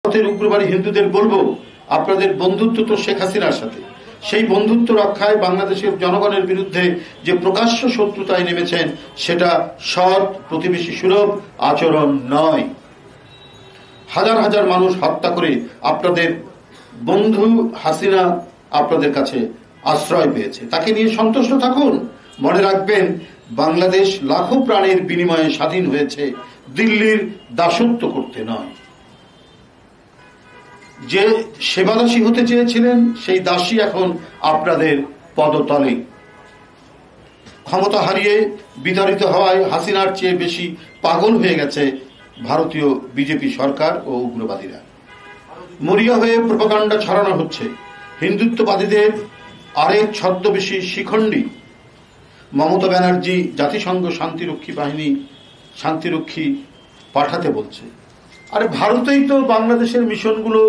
ভারতের উগ্রবাদী হিন্দুদের বলবো, আপনাদের বন্ধুত্ব তো শেখ হাসিনার সাথে। সেই বন্ধুত্ব রক্ষায় বাংলাদেশের জনগণের বিরুদ্ধে যে প্রকাশ্য শত্রুতায় নেমেছেন সেটা সৎ প্রতিবেশী সুলভ আচরণ নয়। হাজার হাজার মানুষ হত্যা করে আপনাদের বন্ধু হাসিনা আপনাদের কাছে আশ্রয় পেয়েছে, তাকে নিয়ে সন্তুষ্ট থাকুন। মনে রাখবেন, বাংলাদেশ লাখো প্রাণের বিনিময়ে স্বাধীন হয়েছে, দিল্লির দাসত্ব করতে নয়। যে সেবাদাসী হতে চেয়েছিলেন সেই দাসী এখন আপনাদের পদতলে। ক্ষমতা হারিয়ে বিতাড়িত হওয়ায় হাসিনার চেয়ে বেশি পাগল হয়ে গেছে ভারতীয় বিজেপি সরকার ও উগ্রবাদীরা। মরিয়া হয়ে প্রোপাগান্ডা ছড়ানো হচ্ছে। হিন্দুত্ববাদীদের আরেক ছদ্মবেশী শিখণ্ডী মমতা ব্যানার্জি জাতিসংঘ শান্তিরক্ষী পাঠাতে বলছে। আরে ভারতেই তো বাংলাদেশের মিশনগুলো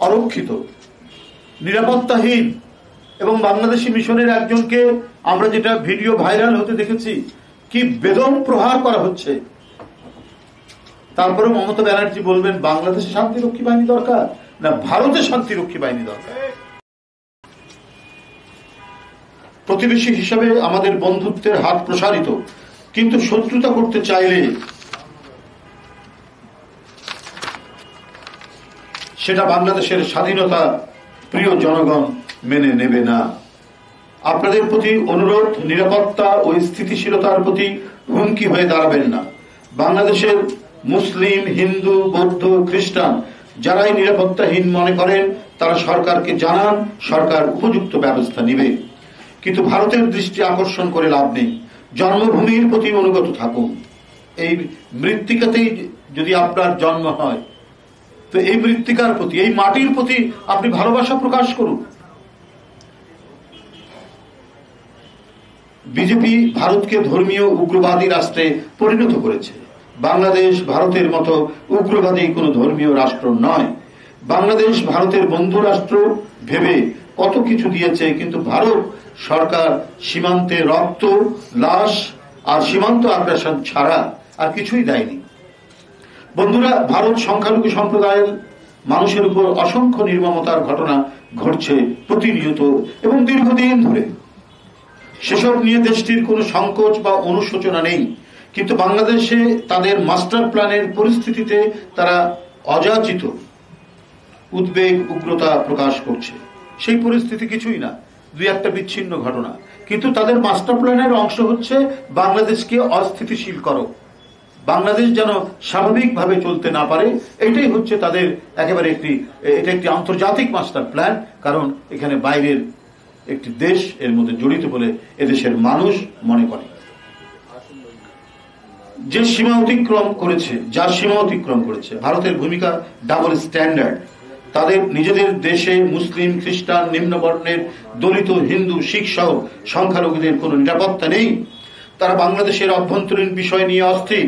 অরক্ষিত, নিরাপত্তাহীন, এবং বাংলাদেশি মিশনের একজনকে আমরা যেটা ভিডিও ভাইরাল হতে দেখেছি, কি বেদম প্রহার করা হচ্ছে। তারপরে মমতা ব্যানার্জি বলবেন বাংলাদেশে শান্তিরক্ষী বাহিনী দরকার না ভারতে শান্তিরক্ষী বাহিনী দরকার। প্রতিবেশী হিসাবে আমাদের বন্ধুত্বের হাত প্রসারিত, কিন্তু শত্রুতা করতে চাইলে সেটা বাংলাদেশের স্বাধীনতা প্রিয় জনগণ মেনে নেবে না। আপনাদের প্রতি অনুরোধ, নিরাপত্তা ও স্থিতিশীলতার প্রতি হুমকি হয়ে দাঁড়াবেন না। বাংলাদেশের মুসলিম, হিন্দু, বৌদ্ধ, খ্রিস্টান যারাই নিরাপত্তাহীন মনে করেন তারা সরকারকে জানান, সরকার উপযুক্ত ব্যবস্থা নেবে। কিন্তু ভারতের দৃষ্টি আকর্ষণ করে লাভ নেই। জন্মভূমির প্রতি অনুগত থাকুন। এই মৃত্তিকাতেই যদি আপনার জন্ম হয়, তো এই মৃত্তিকার প্রতি, এই মাটির প্রতি আপনি ভালোবাসা প্রকাশ করুন। বিজেপি ভারতকে ধর্মীয় উগ্রবাদী রাষ্ট্রে পরিণত করেছে। বাংলাদেশ ভারতের মতো উগ্রবাদী কোন ধর্মীয় রাষ্ট্র নয়। বাংলাদেশ ভারতের বন্ধু রাষ্ট্র ভেবে কত কিছু দিয়েছে, কিন্তু ভারত সরকার সীমান্তে রক্ত, লাশ আর সীমান্ত আগ্রাসন ছাড়া আর কিছুই দেয়নি। বন্ধুরা, ভারত সংখ্যালঘু সম্প্রদায়ের মানুষের উপর অসংখ্য নির্মমতার ঘটনা ঘটছে প্রতিনিয়ত এবং দীর্ঘদিন ধরে। সেসব নিয়ে দেশটির কোনো সংকোচ বা অনুশোচনা নেই, কিন্তু বাংলাদেশে তাদের মাস্টার প্ল্যানের পরিস্থিতিতে তারা অযাচিত উদ্বেগ, উগ্রতা প্রকাশ করছে। সেই পরিস্থিতি কিছুই না, দুই একটা বিচ্ছিন্ন ঘটনা, কিন্তু তাদের মাস্টার প্ল্যানের অংশ হচ্ছে বাংলাদেশকে অস্থিতিশীল করো, বাংলাদেশ যেন স্বাভাবিকভাবে চলতে না পারে। এটাই হচ্ছে তাদের একেবারে এটা একটি আন্তর্জাতিক মাস্টার প্ল্যান, কারণ এখানে বাইরের একটি দেশ এর মধ্যে জড়িত বলে এদেশের মানুষ মনে করে। যে সীমা অতিক্রম করেছে, যার সীমা অতিক্রম করেছে, ভারতের ভূমিকা ডাবল স্ট্যান্ডার্ড। তাদের নিজেদের দেশে মুসলিম, খ্রিস্টান, নিম্নবর্ণের, দলিত, হিন্দু, শিখ সহ সংখ্যালঘুদের কোনো নিরাপত্তা নেই। তারা বাংলাদেশের অভ্যন্তরীণ বিষয় নিয়ে অস্থির।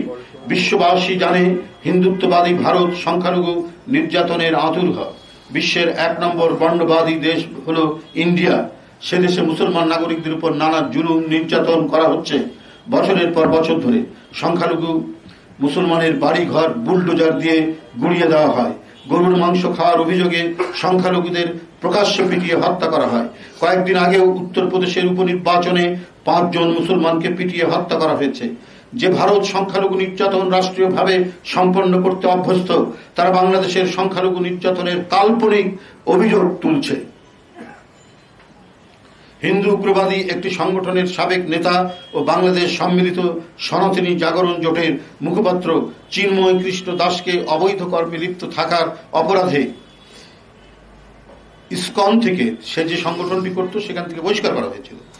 বিশ্ববাসী জানে হিন্দুত্ববাদী ভারত সংখ্যালঘু নির্যাতনের আতুর। বিশ্বের 1 নম্বর বর্ণবাদী দেশ হলো ইন্ডিয়া। সে দেশে মুসলমান নাগরিকদের উপর নানা জুলুম, নির্যাতন করা হচ্ছে বছরের পর বছর ধরে। সংখ্যালঘু মুসলমানের বাড়িঘর বুলডোজার দিয়ে গুড়িয়ে দেওয়া হয়। গরুর মাংস খাওয়ার অভিযোগে সংখ্যালঘুদের প্রকাশ্যে পিটিয়ে হত্যা করা হয়। কয়েকদিন আগেও উত্তরপ্রদেশের উপনির্বাচনে 5 জন মুসলমানকে পিটিয়ে হত্যা করা হয়েছে। যে ভারত সংখ্যালঘু নির্যাতন রাষ্ট্রীয়ভাবে সম্পন্ন করতে অভ্যস্ত, তারা বাংলাদেশের সংখ্যালঘু নির্যাতনের কাল্পনিক অভিযোগ তুলছে। হিন্দু উগ্রবাদী একটি সংগঠনের সাবেক নেতা ও বাংলাদেশ সম্মিলিত সনাতনী জাগরণ জোটের মুখপাত্র চিন্ময় কৃষ্ণ দাসকে অবৈধ কর্মে লিপ্ত থাকার অপরাধে ইসকন থেকে, সে যে সংগঠনটি করত সেখান থেকে বহিষ্কার করা হয়েছিল।